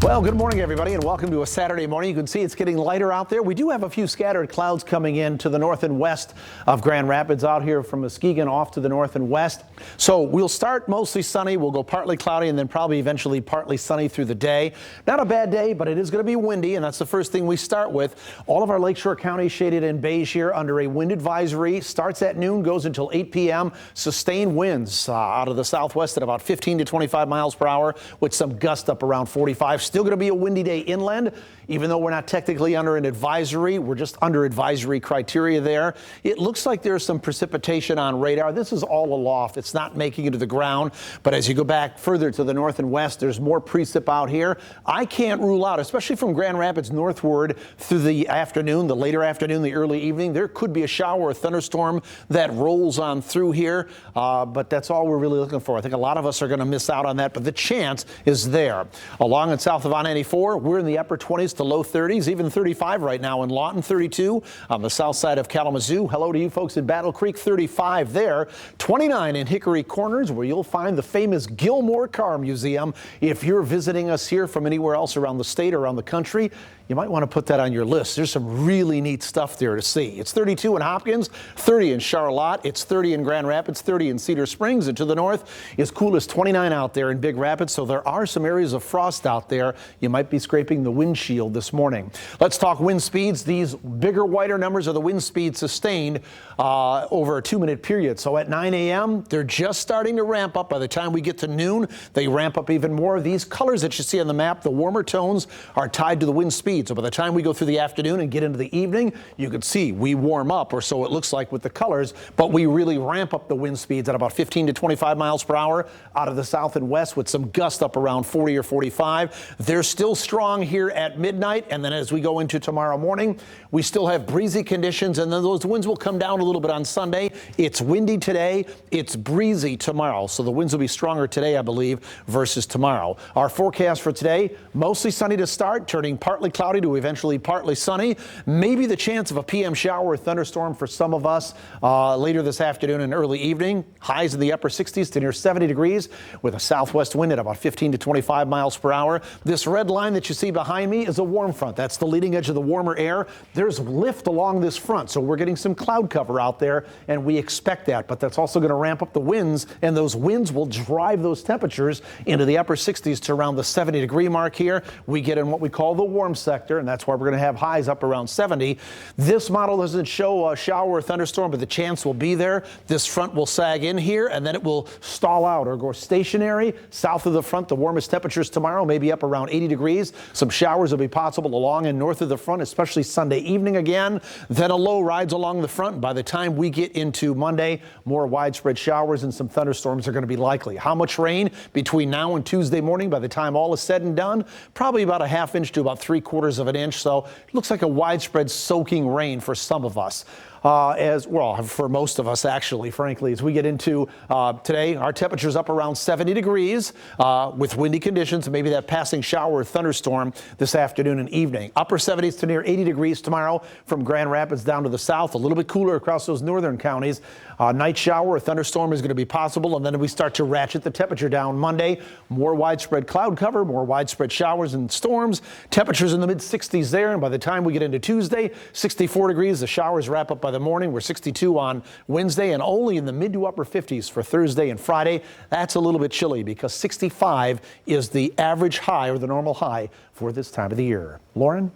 Well, good morning, everybody, and welcome to a Saturday morning. You can see it's getting lighter out there. We do have a few scattered clouds coming in to the north and west of Grand Rapids, out here from Muskegon off to the north and west. So we'll start mostly sunny. We'll go partly cloudy and then probably eventually partly sunny through the day. Not a bad day, but it is going to be windy, and that's the first thing we start with. All of our lakeshore counties shaded in beige here under a wind advisory. Starts at noon, goes until 8 p.m. Sustained winds out of the southwest at about 15 to 25 miles per hour with some gust up around 45. Still going to be a windy day inland, even though we're not technically under an advisory. We're just under advisory criteria there. It looks like there's some precipitation on radar. This is all aloft. It's not making it to the ground. But as you go back further to the north and west, there's more precip out here. I can't rule out, especially from Grand Rapids northward through the afternoon, the later afternoon, the early evening, there could be a shower or thunderstorm that rolls on through here. But that's all we're really looking for. I think a lot of us are going to miss out on that, but the chance is there. Along and south of I-94, we're in the upper 20s to low 30s, even 35 right now in Lawton, 32 on the south side of Kalamazoo. Hello to you folks in Battle Creek, 35 there, 29 in Hickory Corners, where you'll find the famous Gilmore Car Museum. If you're visiting us here from anywhere else around the state or around the country, you might want to put that on your list. There's some really neat stuff there to see. It's 32 in Hopkins, 30 in Charlotte, it's 30 in Grand Rapids, 30 in Cedar Springs, and to the north, as cool as 29 out there in Big Rapids. So there are some areas of frost out there. You might be scraping the windshield this morning. Let's talk wind speeds. These bigger, wider numbers are the wind speeds sustained over a 2-minute period. So at 9 a.m., they're just starting to ramp up. By the time we get to noon, they ramp up even more. These colors that you see on the map, the warmer tones, are tied to the wind speed. So by the time we go through the afternoon and get into the evening, you can see we warm up, or so it looks like with the colors, but we really ramp up the wind speeds at about 15 to 25 miles per hour out of the south and west with some gust up around 40 or 45. They're still strong here at midnight, and then as we go into tomorrow morning, we still have breezy conditions, and then those winds will come down a little bit on Sunday. It's windy today, it's breezy tomorrow, so the winds will be stronger today, I believe, versus tomorrow. Our forecast for today, mostly sunny to start, turning partly cloudy to eventually partly sunny. Maybe the chance of a PM shower or thunderstorm for some of us later this afternoon and early evening. Highs in the upper 60s to near 70 degrees with a southwest wind at about 15 to 25 miles per hour. This red line that you see behind me is a warm front. That's the leading edge of the warmer air. There's lift along this front, so we're getting some cloud cover out there, and we expect that. But that's also going to ramp up the winds, and those winds will drive those temperatures into the upper 60s to around the 70-degree mark here. We get in what we call the warm sector, and that's why we're going to have highs up around 70. This model doesn't show a shower or thunderstorm, but the chance will be there. This front will sag in here, and then it will stall out or go stationary. South of the front, the warmest temperatures tomorrow may be up around 80 degrees. Some showers will be possible along and north of the front, especially Sunday evening again. Then a low rides along the front. By the time we get into Monday, more widespread showers and some thunderstorms are going to be likely. How much rain between now and Tuesday morning? By the time all is said and done, probably about a half inch to about 3/4 of an inch. So it looks like a widespread soaking rain for some of us. As well, for most of us, actually, frankly, as we get into today, our temperature's up around 70 degrees with windy conditions, and maybe that passing shower or thunderstorm this afternoon and evening. Upper 70s to near 80 degrees tomorrow from Grand Rapids down to the south, a little bit cooler across those northern counties. Night shower or thunderstorm is going to be possible, and then we start to ratchet the temperature down Monday. More widespread cloud cover, more widespread showers and storms. Temperatures in the mid-60s there, and by the time we get into Tuesday, 64 degrees. The showers wrap up by the morning. We're 62 on Wednesday, and only in the mid to upper 50s for Thursday and Friday. That's a little bit chilly because 65 is the average high or the normal high for this time of the year. Lauren?